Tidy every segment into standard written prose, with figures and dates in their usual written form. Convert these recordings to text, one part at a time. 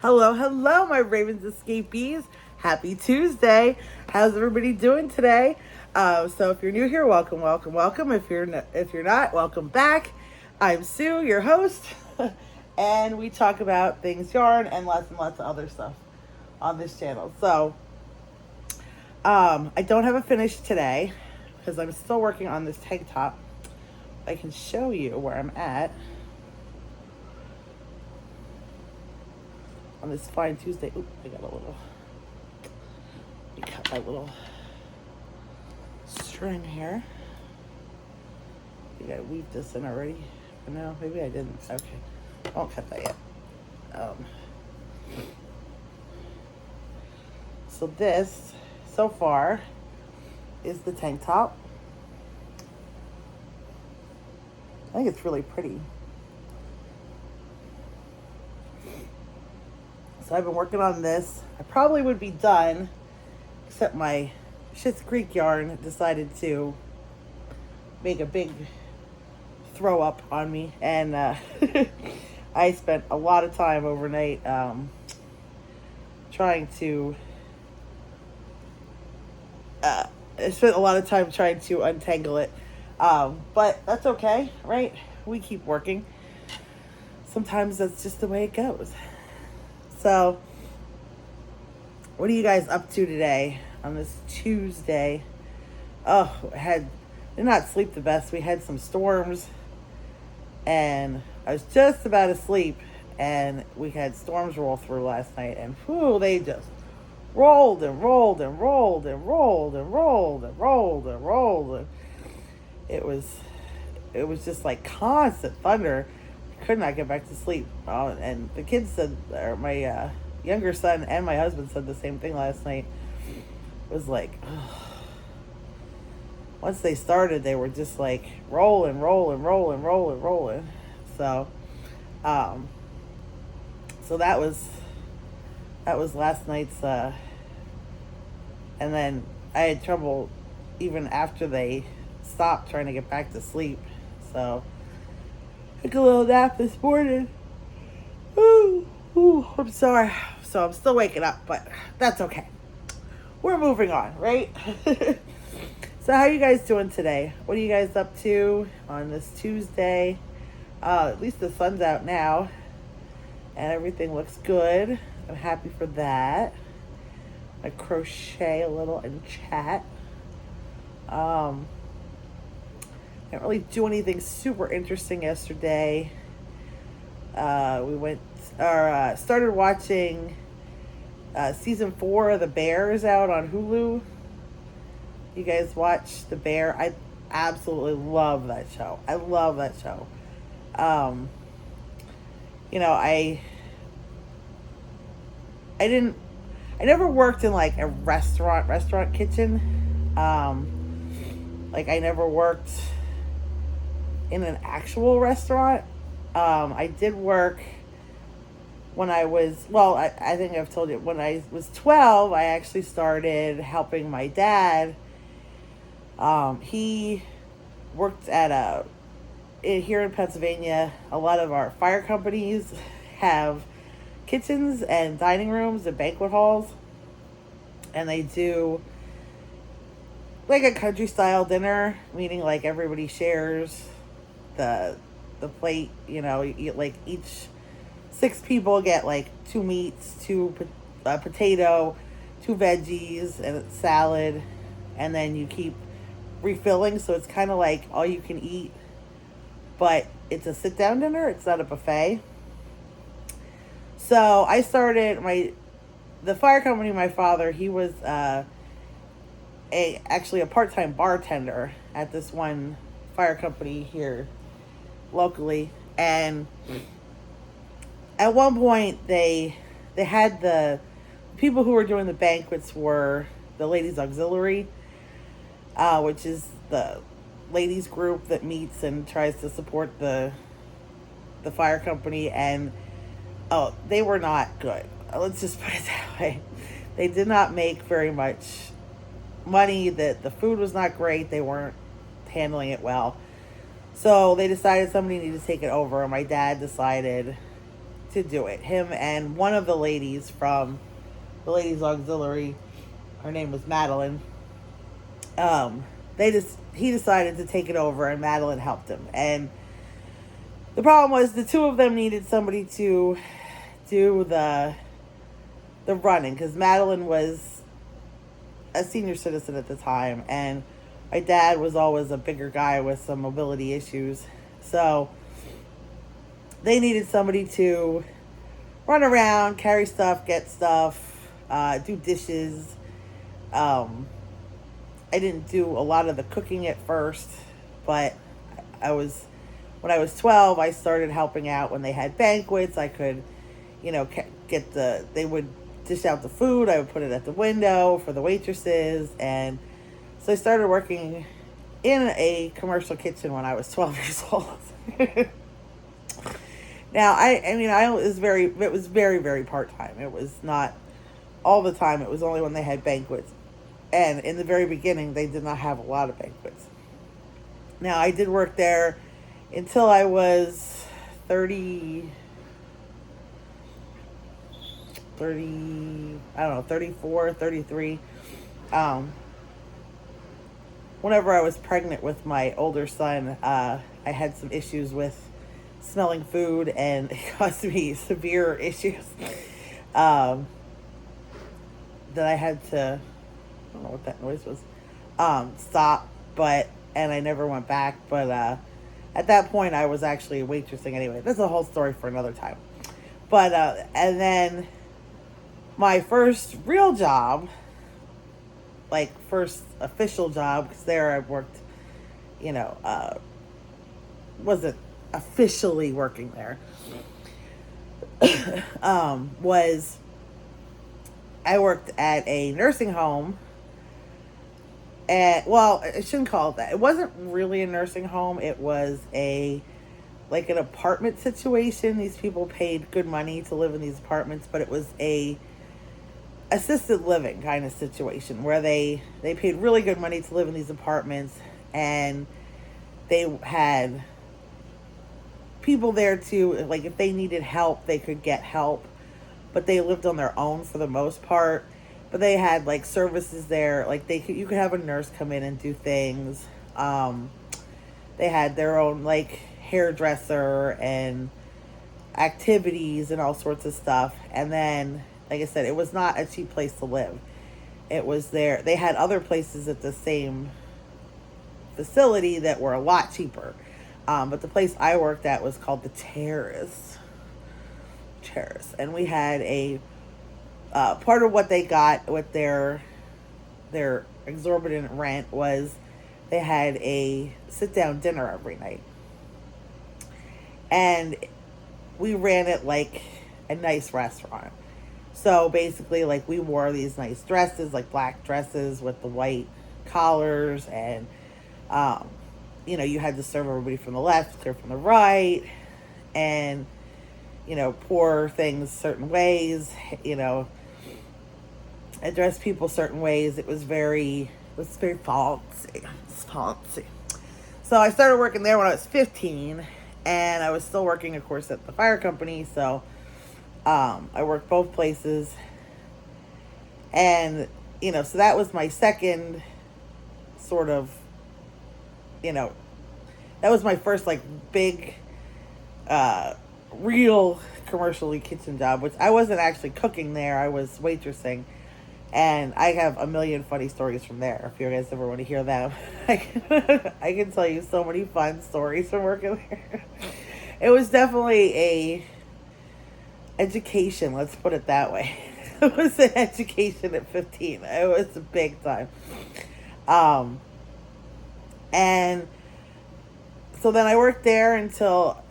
Hello, my Ravens escapees. Happy Tuesday. How's everybody doing today? So if you're new here, welcome, welcome, welcome. If you're not, welcome back. I'm Sue, your host, and we talk about things yarn and lots of other stuff on this channel. So I don't have a finish today because I'm still working on this tank top. I can show you where I'm at on this fine Tuesday. Oop, I got a little. Let me cut my little string here. You gotta weave this in already. No, maybe I didn't. Okay, I won't cut that yet. So this, so far, is the tank top. I think it's really pretty. So I've been working on this. I probably would be done, except my Schitt's Creek yarn decided to make a big throw up on me. And I spent a lot of time overnight trying to... I spent a lot of time trying to untangle it. But that's okay, right? We keep working. Sometimes that's just the way it goes. So, what are you guys up to today on this Tuesday? Oh, did not sleep the best. We had some storms, and I was just about to sleep, and we had storms roll through last night, and whew, they just rolled and rolled and rolled and rolled and rolled and rolled and rolled. And it was just like constant thunder. Could not get back to sleep. And the kids said, or my younger son and my husband said the same thing last night. It was like, once they started, they were just like rolling. So, so that was last night's, and then I had trouble even after they stopped trying to get back to sleep. So, took a little nap this morning. Ooh, I'm sorry. So I'm still waking up, but that's okay. We're moving on, right? So how are you guys doing today? What are you guys up to on this Tuesday? At least the sun's out now, and everything looks good. I'm happy for that. I crochet a little and chat. Didn't really do anything super interesting yesterday. We started watching season 4 of The Bear is out on Hulu. You guys watch The Bear? I absolutely love that show. I love that show. I never worked in like a restaurant kitchen. Like I never worked in an actual restaurant. I did work when I was, I think I've told you, when I was 12, I actually started helping my dad. He worked here in Pennsylvania, a lot of our fire companies have kitchens and dining rooms and banquet halls, and they do like a country style dinner, meaning like everybody shares the plate. Like each 6 people get like 2 meats, 2 potato, 2 veggies, and a salad, and then you keep refilling. So it's kind of like all you can eat, but it's a sit down dinner. It's not a buffet. So I started the fire company. My father, he was actually a part-time bartender at this one fire company here locally, and at one point they had the people who were doing the banquets were the ladies auxiliary, which is the ladies group that meets and tries to support the fire company. And they were not good. Let's just put it that way. They did not make very much money. That the food was not great. They weren't handling it well. So they decided somebody needed to take it over, and my dad decided to do it. Him and one of the ladies from the ladies auxiliary, her name was Madeline. Um, he decided to take it over, and Madeline helped him. And the problem was the two of them needed somebody to do the running, because Madeline was a senior citizen at the time, and my dad was always a bigger guy with some mobility issues. So they needed somebody to run around, carry stuff, get stuff, do dishes. I didn't do a lot of the cooking at first, but I was when I was 12, I started helping out when they had banquets. I could, they would dish out the food. I would put it at the window for the waitresses. And so I started working in a commercial kitchen when I was 12 years old. Now, it was very, very part-time. It was not all the time. It was only when they had banquets. And in the very beginning, they did not have a lot of banquets. Now, I did work there until I was 30, I don't know, 34, 33. Whenever I was pregnant with my older son, I had some issues with smelling food, and it caused me severe issues that I had to, I don't know what that noise was, stop, and I never went back. But at that point, I was actually waitressing anyway. That's a whole story for another time. But, and then my first real job, like first official job, because there I worked, wasn't officially working there, was I worked at a nursing home. Well, I shouldn't call it that. It wasn't really a nursing home. It was an apartment situation. These people paid good money to live in these apartments, but it was a assisted living kind of situation where they paid really good money to live in these apartments, and they had people there to, like, if they needed help, they could get help, but they lived on their own for the most part. But they had like services there, like you could have a nurse come in and do things. They had their own like hairdresser and activities and all sorts of stuff. And then, like I said, it was not a cheap place to live. It was there. They had other places at the same facility that were a lot cheaper. But the place I worked at was called the Terrace. And we had a part of what they got with their exorbitant rent was they had a sit-down dinner every night. And we ran it like a nice restaurant. So basically, like, we wore these nice dresses, like black dresses with the white collars, and you had to serve everybody from the left, clear from the right, and pour things certain ways, address people certain ways. It was very fancy. So I started working there when I was 15, and I was still working, of course, at the fire company. So I worked both places, and so that was my second sort of, that was my first like big real commercially kitchen job, which I wasn't actually cooking there. I was waitressing. And I have a million funny stories from there. If you guys ever want to hear them, I can tell you so many fun stories from working there. It was definitely a education. Let's put it that way. It was an education at 15. It was a big time. And so then I worked there until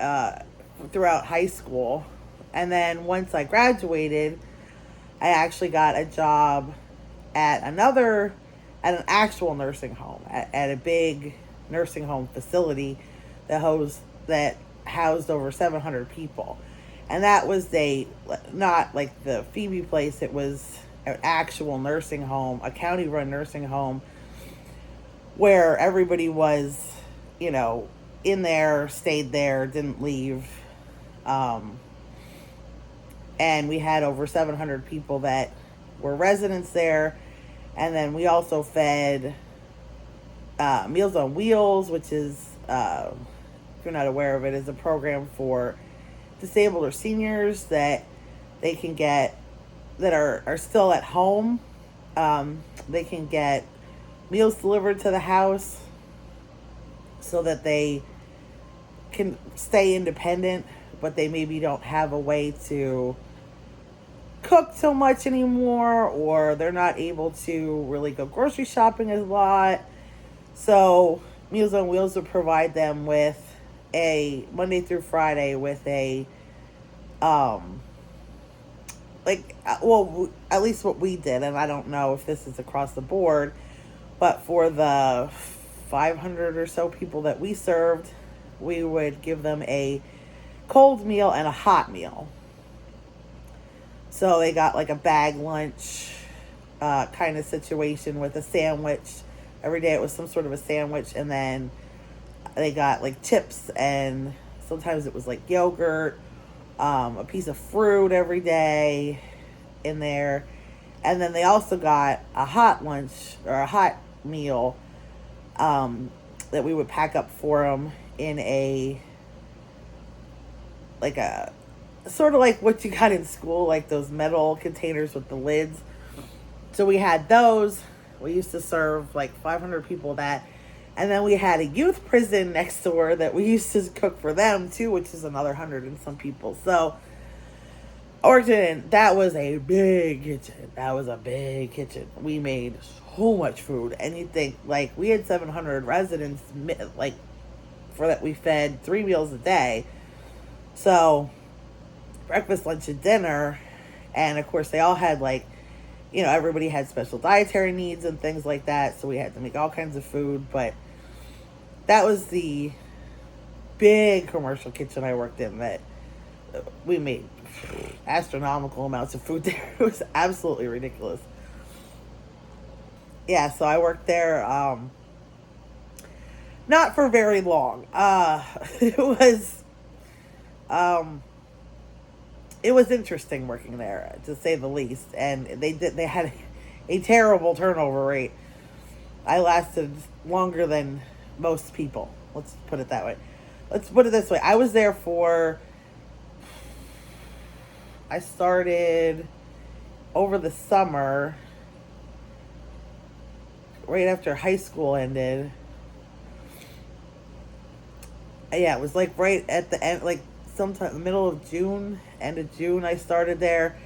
throughout high school, and then once I graduated, I actually got a job at an actual nursing home, at a big nursing home facility that housed over 700 people. And that was not like the Phoebe place. It was an actual nursing home, a county-run nursing home, where everybody was, in there, stayed there, didn't leave. and we had over 700 people that were residents there. And then we also fed Meals on Wheels, which is, if you're not aware of it, is a program for disabled or seniors that they can get that are still at home. They can get meals delivered to the house so that they can stay independent, but they maybe don't have a way to cook so much anymore, or they're not able to really go grocery shopping a lot. So Meals on Wheels would provide them with a Monday through Friday with a well, at least what we did, and I don't know if this is across the board, but for the 500 or so people that we served, we would give them a cold meal and a hot meal. So they got like a bag lunch kind of situation with a sandwich. Every day it was some sort of a sandwich, and then they got like chips, and sometimes it was like yogurt, a piece of fruit every day in there. And then they also got a hot lunch or a hot meal that we would pack up for them in a sort of like what you got in school, like those metal containers with the lids. So we had those. We used to serve like 500 people that. And then we had a youth prison next door that we used to cook for them too, which is another 100 and some people. So that was a big kitchen. That was a big kitchen. We made so much food. And you think, like, we had 700 residents, like, for that we fed 3 meals a day. So breakfast, lunch, and dinner. And of course they all had like, everybody had special dietary needs and things like that. So we had to make all kinds of food. But that was the big commercial kitchen I worked in that we made astronomical amounts of food there. It was absolutely ridiculous. Yeah, so I worked there not for very long. It was interesting working there, to say the least, and they had a terrible turnover rate. I lasted longer than most people. Let's put it that way. Let's put it this way. I started over the summer, right after high school ended. Yeah, it was like right at the end, like sometime the middle of June, end of June, I started there.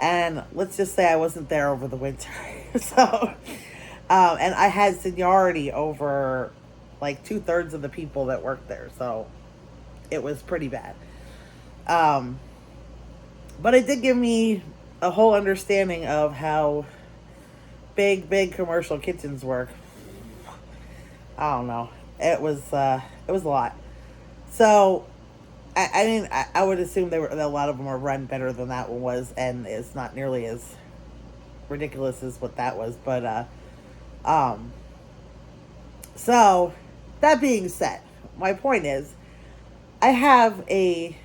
And let's just say I wasn't there over the winter. So, and I had seniority over like 2/3 of the people that worked there. So it was pretty bad. But it did give me a whole understanding of how big commercial kitchens work. I don't know. It was a lot. So I would assume a lot of them were run better than that one was, and it's not nearly as ridiculous as what that was. But so that being said, my point is, I have a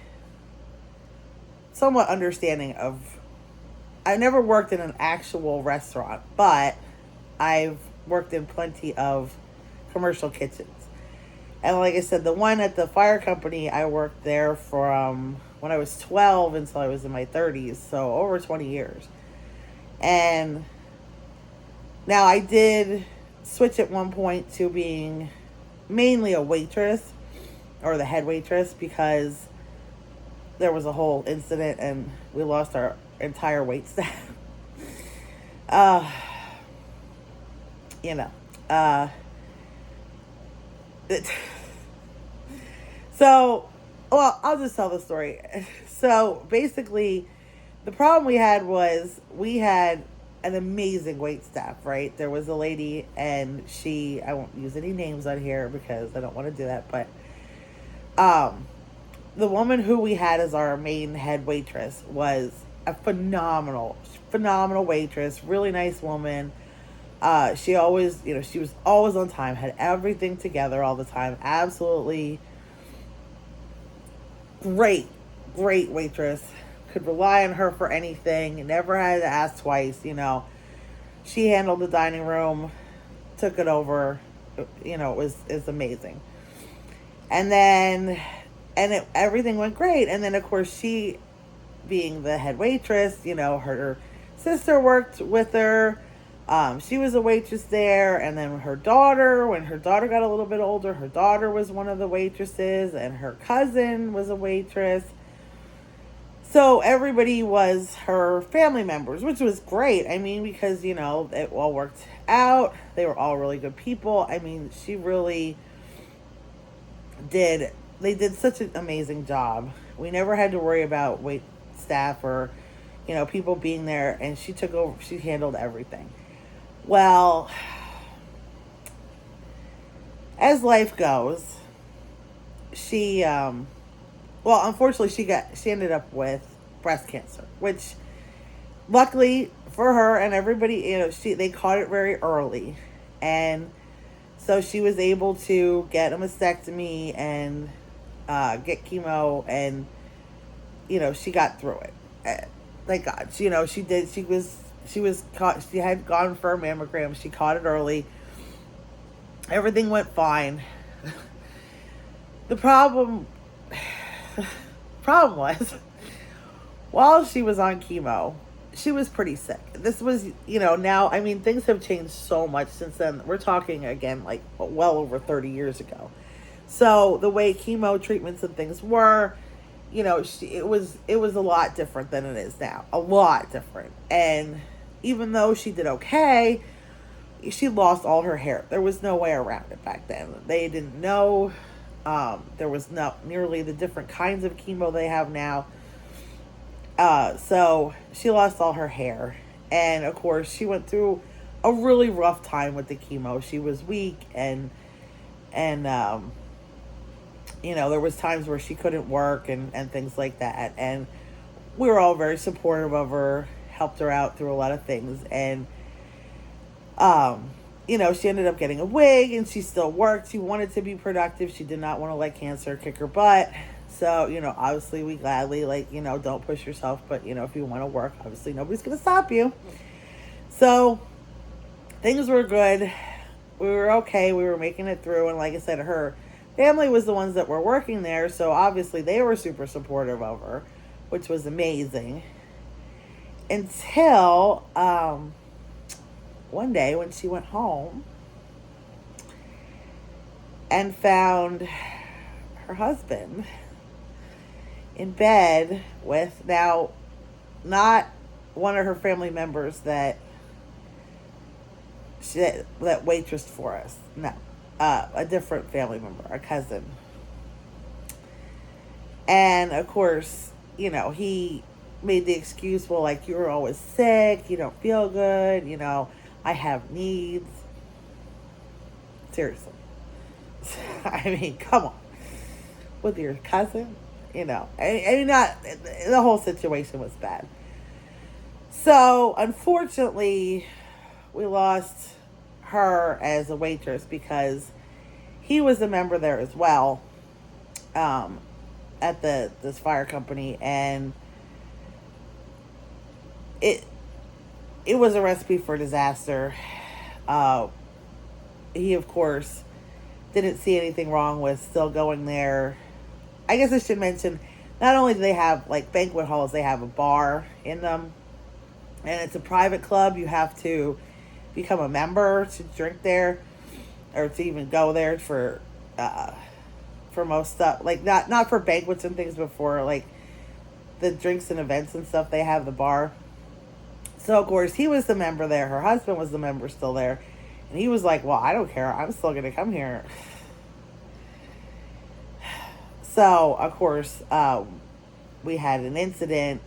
somewhat understanding of. I've never worked in an actual restaurant, but I've worked in plenty of commercial kitchens. And like I said, the one at the fire company, I worked there from when I was 12 until I was in my 30s, so over 20 years. And now I did switch at one point to being mainly a waitress, or the head waitress, because there was a whole incident and we lost our entire wait staff. You know. So, well, I'll just tell the story. So, basically, the problem we had was we had an amazing wait staff, right? There was a lady, and I won't use any names on here because I don't want to do that, but the woman who we had as our main head waitress was a phenomenal waitress, really nice woman. She always, she was always on time, had everything together all the time. Absolutely great waitress. could rely on her for anything, never had to ask twice, She handled the dining room, took it over. It was amazing. And then, everything went great. And then, of course, she, being the head waitress, her sister worked with her. She was a waitress there. And then when her daughter got a little bit older, her daughter was one of the waitresses, and her cousin was a waitress. So everybody was her family members, which was great. I mean, because, it all worked out. They were all really good people. I mean, she really they did such an amazing job. We never had to worry about wait staff or, people being there, and she took over, she handled everything. Well, as life goes, she, unfortunately, she ended up with breast cancer, which luckily for her and everybody, they caught it very early. And so she was able to get a mastectomy and get chemo, and, she got through it. Thank God. She did. She was caught. She had gone for a mammogram. She caught it early. Everything went fine. The problem was, while she was on chemo, she was pretty sick. This was, now, I mean, things have changed so much since then. We're talking again, like, well over 30 years ago. So the way chemo treatments and things were, it was a lot different than it is now. A lot different. And even though she did okay, she lost all her hair. There was no way around it back then. They didn't know. There was not nearly the different kinds of chemo they have now. So she lost all her hair. And of course, she went through a really rough time with the chemo. She was weak, and there was times where she couldn't work and things like that. And we were all very supportive of her, helped her out through a lot of things. And, she ended up getting a wig, and she still worked. She wanted to be productive. She did not want to let cancer kick her butt. So, obviously we gladly, don't push yourself, but, if you want to work, obviously nobody's going to stop you. So things were good. We were okay. We were making it through. And like I said, her family was the ones that were working there. So obviously they were super supportive of her, which was amazing. Until, one day when she went home and found her husband in bed with, now, not one of her family members that waitressed for us. No, a different family member, a cousin. And of course, he made the excuse, well, like, you were always sick, you don't feel good, I have needs. Seriously. I mean, come on. With your cousin, not, the whole situation was bad. So, unfortunately, we lost her as a waitress because he was a member there as well, at this fire company, and it was a recipe for disaster. He, of course, didn't see anything wrong with still going there. I guess I should mention, not only do they have, banquet halls, they have a bar in them. And it's a private club. You have to become a member to drink there, or to even go there for most stuff. Not for banquets and things, but for, the drinks and events and stuff. They have the bar. So, of course, he was the member there. Her husband was the member still there. And he was like, well, I don't care. I'm still going to come here. So, of course, we had an incident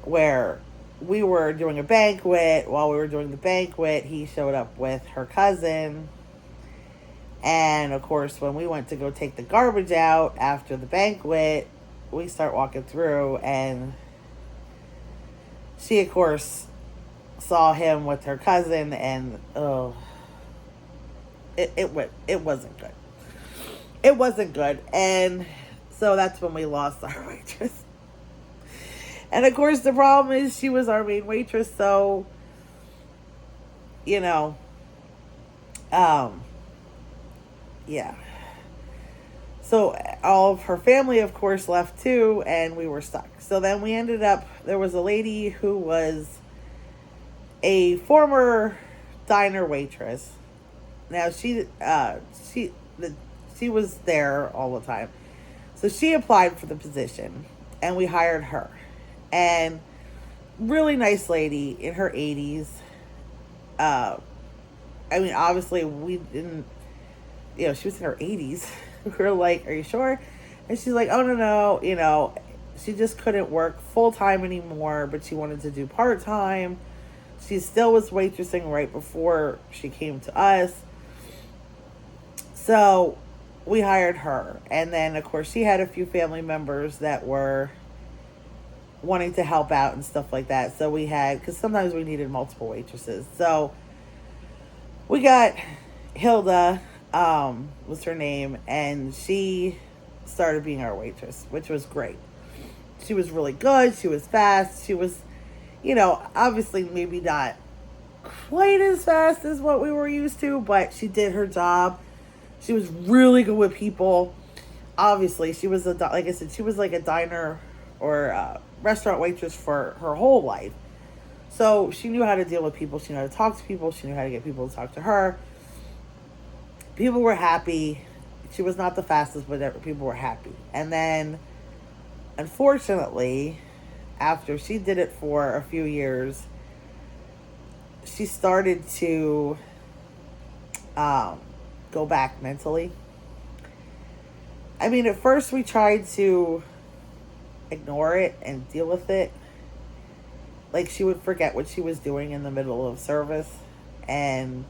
where we were doing a banquet. While we were doing the banquet, he showed up with her cousin. And, of course, when we went to go take the garbage out after the banquet, we start walking through, and she, of course, saw him with her cousin, and it wasn't good. It wasn't good. And so that's when we lost our waitress. And of course, the problem is she was our main waitress, so, you know, um, yeah. So all of her family, of course, left too, and we were stuck. So then we ended up, there was a lady who was a former diner waitress. Now she was there all the time. So she applied for the position, and we hired her. And really nice lady in her 80s. Uh, I mean, obviously, we didn't, she was in her 80s. We were like, are you sure? And she's like, oh, no, no. She just couldn't work full time anymore, but she wanted to do part time. She still was waitressing right before she came to us. So we hired her. And then, of course, she had a few family members that were wanting to help out and stuff like that. So we had, because sometimes we needed multiple waitresses. So we got Hilda, was her name, and she started being our waitress, which was great. She was really good. She was fast. She was, obviously maybe not quite as fast as what we were used to, but she did her job. She was really good with people. Obviously, she was like I said, she was like a diner or a restaurant waitress for her whole life. So she knew how to deal with people. She knew how to talk to people. She knew how to get people to talk to her. People were happy. She was not the fastest, but people were happy. And then, unfortunately, after she did it for a few years, she started to go back mentally. I mean, at first we tried to ignore it and deal with it. Like, she would forget what she was doing in the middle of service. And,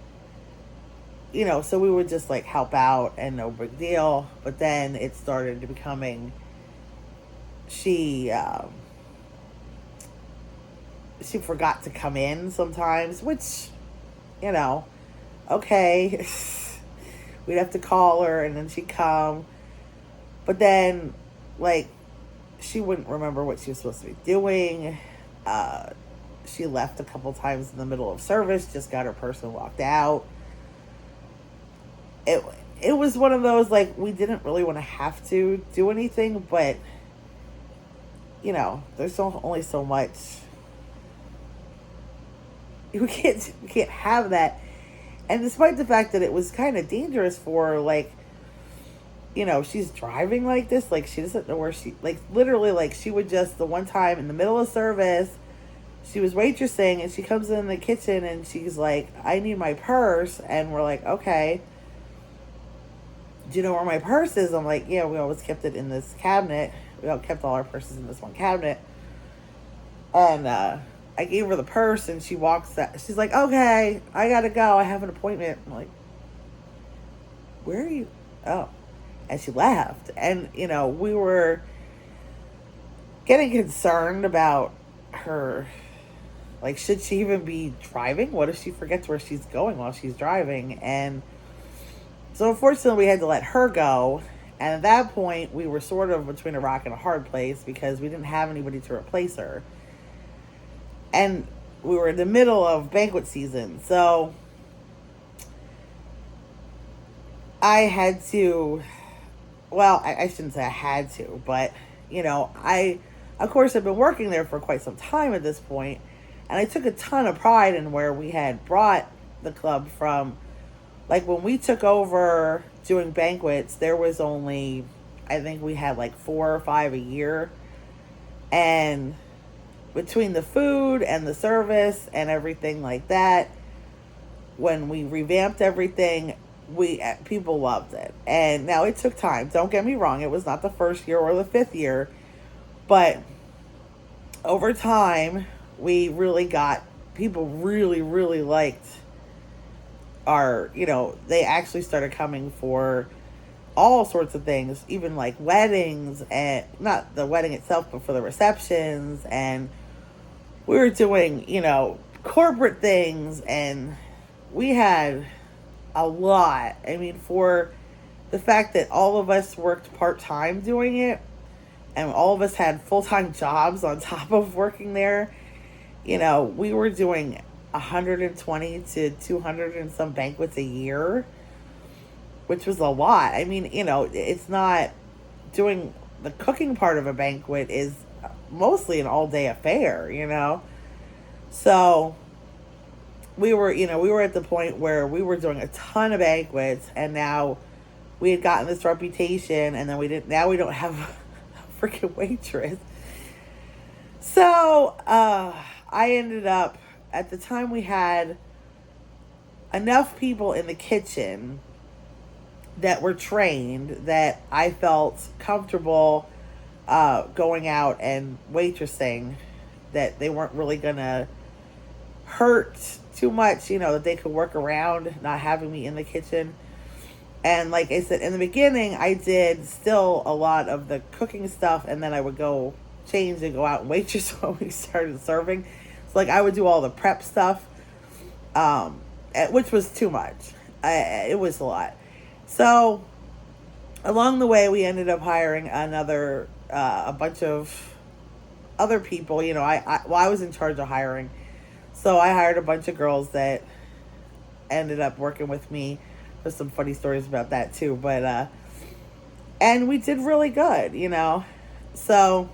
so we would just, like, help out and no big deal. But then it started to becoming, she forgot to come in sometimes, which, okay. We'd have to call her and then she'd come. But then, like, she wouldn't remember what she was supposed to be doing. She left a couple times in the middle of service, just got her purse and walked out. It was one of those, like, we didn't really want to have to do anything, but, there's only so much. We can't have that. And despite the fact that it was kind of dangerous for her, like, she's driving like this, like, she doesn't know where she, like, literally, like, she would just, the one time in the middle of service, she was waitressing, and she comes in the kitchen, and she's like, I need my purse, and we're like, okay, do you know where my purse is? I'm like, yeah, we always kept it in this cabinet. We all kept all our purses in this one cabinet, and, I gave her the purse, and she walks out, she's like, okay, I gotta go, I have an appointment. I'm like, where are you? Oh. And she left. And, we were getting concerned about her. Like, should she even be driving? What if she forgets where she's going while she's driving? And so, unfortunately, we had to let her go. And at that point, we were sort of between a rock and a hard place because we didn't have anybody to replace her. And we were in the middle of banquet season. So I had to... Well, I shouldn't say I had to, but, I, of course, have been working there for quite some time at this point, and I took a ton of pride in where we had brought the club from. Like, when we took over doing banquets, there was only, I think we had like 4 or 5 a year, and between the food and the service and everything like that, when we revamped everything, people loved it. And now it took time, don't get me wrong, it was not the first year or the 5th year, but over time we really got people really liked our, they actually started coming for all sorts of things, even like weddings, and not the wedding itself, but for the receptions. And we were doing, corporate things, and we had a lot. I mean, for the fact that all of us worked part-time doing it, and all of us had full-time jobs on top of working there, we were doing 120 to 200 and some banquets a year, which was a lot. I mean, it's not doing the cooking part of a banquet is mostly an all-day affair. So we were at the point where we were doing a ton of banquets, and now we had gotten this reputation, and then we don't have a freaking waitress. So I ended up, at the time, we had enough people in the kitchen that were trained that I felt comfortable going out and waitressing, that they weren't really gonna hurt too much, that they could work around not having me in the kitchen. And like I said, in the beginning, I did still a lot of the cooking stuff, and then I would go change and go out and waitress when we started serving. So like I would do all the prep stuff, which was too much. It was a lot. So along the way, we ended up hiring a bunch of other people. I was in charge of hiring. So I hired a bunch of girls that ended up working with me. There's some funny stories about that too. But, and we did really good, So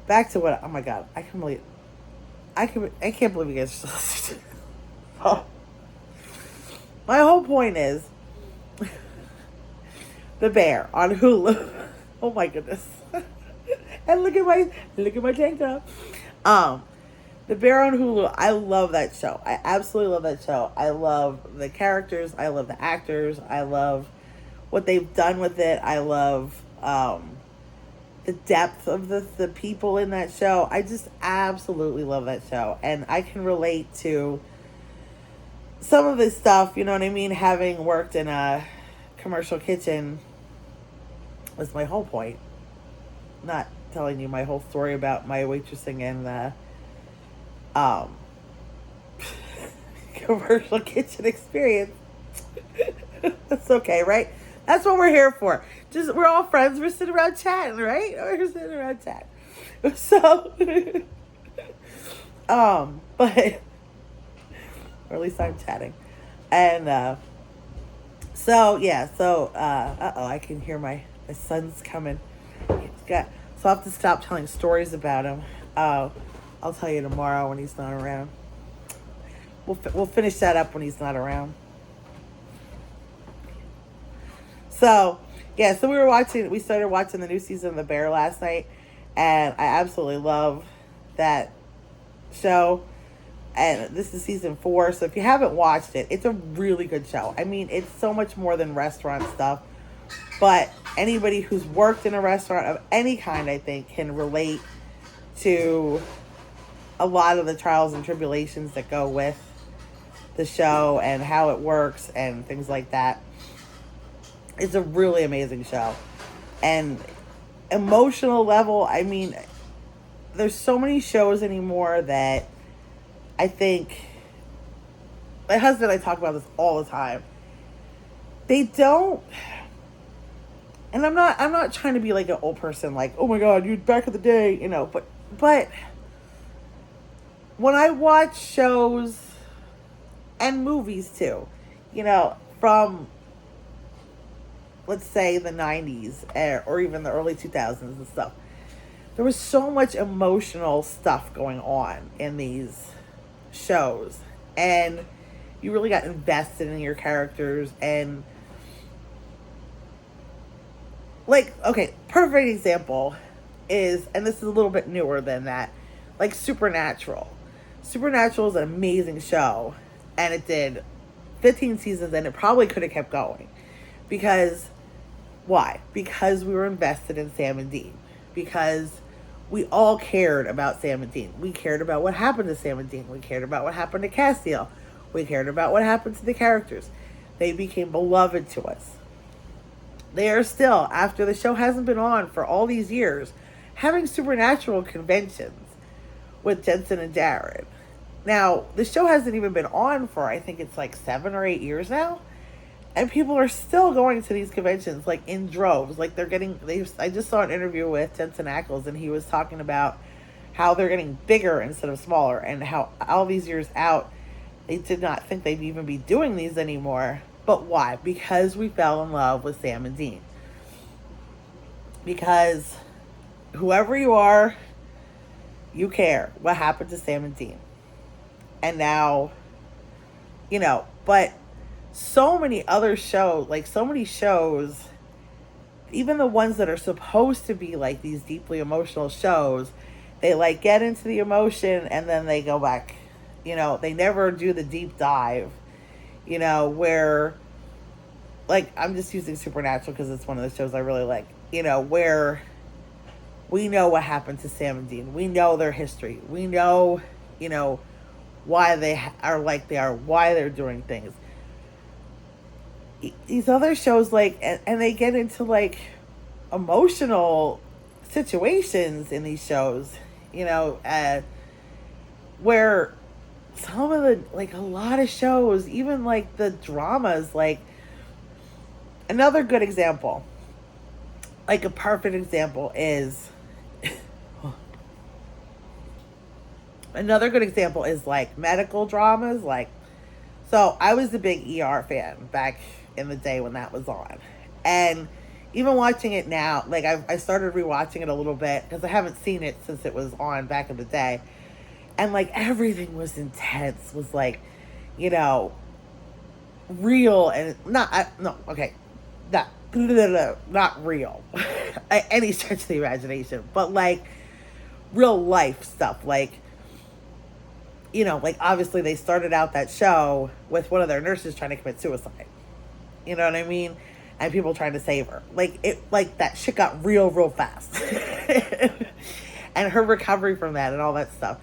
back to what, oh my God, I can't believe you guys just oh. My whole point is The Bear on Hulu. Oh my goodness. And look at my tank top. The Bear on Hulu, I love that show. I absolutely love that show. I love the characters. I love the actors. I love what they've done with it. I love the depth of the people in that show. I just absolutely love that show. And I can relate to some of this stuff, you know what I mean? Having worked in a commercial kitchen was my whole point. Not telling you my whole story about my waitressing and the commercial kitchen experience. That's okay, right? That's what we're here for. We're all friends. We're sitting around chatting, right? We're sitting around chatting. So, but, or at least I'm chatting. And, so I can hear my son's coming. So I'll have to stop telling stories about him. I'll tell you tomorrow when he's not around. We'll finish that up when he's not around. So, we started watching the new season of The Bear last night, and I absolutely love that show. And this is season 4, so if you haven't watched it, it's a really good show. I mean, it's so much more than restaurant stuff, but anybody who's worked in a restaurant of any kind, I think, can relate to a lot of the trials and tribulations that go with the show and how it works and things like that. It's a really amazing show. And emotional level, I mean, there's so many shows anymore that I think, my husband and I talk about this all the time. They don't, and I'm not trying to be like an old person, like, oh my God, you back in the day, but when I watch shows and movies too, from, let's say, the 90s or even the early 2000s and stuff, there was so much emotional stuff going on in these shows, and you really got invested in your characters. And like, okay, perfect example is, and this is a little bit newer than that, like Supernatural. Supernatural is an amazing show, and it did 15 seasons, and it probably could have kept going. Because, why? Because we were invested in Sam and Dean. Because we all cared about Sam and Dean. We cared about what happened to Sam and Dean. We cared about what happened to Castiel. We cared about what happened to the characters. They became beloved to us. They are still, after the show hasn't been on for all these years, having Supernatural conventions with Jensen and Jared. Now, the show hasn't even been on for, I think it's like 7 or 8 years now. And people are still going to these conventions like in droves. Like I just saw an interview with Jensen Ackles, and he was talking about how they're getting bigger instead of smaller, and how all these years out, they did not think they'd even be doing these anymore. But why? Because we fell in love with Sam and Dean. Because whoever you are, you care what happened to Sam and Dean. And now, but so many other shows, like so many shows, even the ones that are supposed to be like these deeply emotional shows, they like get into the emotion and then they go back. They never do the deep dive, where, like, I'm just using Supernatural because it's one of the shows I really like, where we know what happened to Sam and Dean. We know their history. We know, why they are like they are, why they're doing things. These other shows, like, and they get into, like, emotional situations in these shows, where some of the, like, a lot of shows, even, like, the dramas, like, another good example, like, a perfect example is, another good example is, like, medical dramas, like, so I was a big ER fan back in the day when that was on. And even watching it now, like, I started rewatching it a little bit because I haven't seen it since it was on back in the day. And, like, everything was intense, was, like, real and not real. Any stretch of the imagination. But, like, real life stuff. Like, like, obviously they started out that show with one of their nurses trying to commit suicide. You know what I mean? And people trying to save her. Like that shit got real fast. And her recovery from that and all that stuff.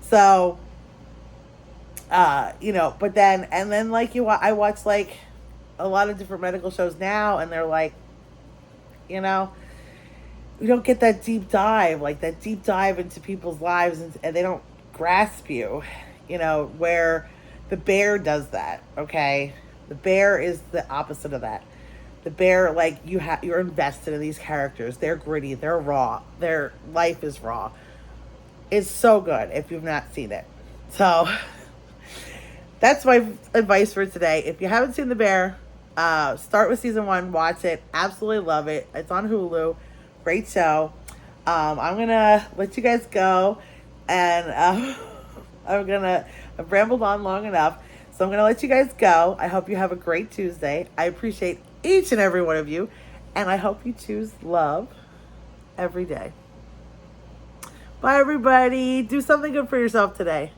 So, but then like I watch like a lot of different medical shows now, and they're like, we don't get that deep dive into people's lives, and they don't grasp you, where The Bear does that. Okay. The Bear is the opposite of that. The Bear, like, you're invested in these characters. They're gritty. They're raw. Their life is raw. It's so good if you've not seen it. So that's my advice for today. If you haven't seen The Bear, start with season 1. Watch it. Absolutely love it. It's on Hulu. Great show. I'm gonna let you guys go, and I've rambled on long enough. So I'm going to let you guys go. I hope you have a great Tuesday. I appreciate each and every one of you. And I hope you choose love every day. Bye, everybody. Do something good for yourself today.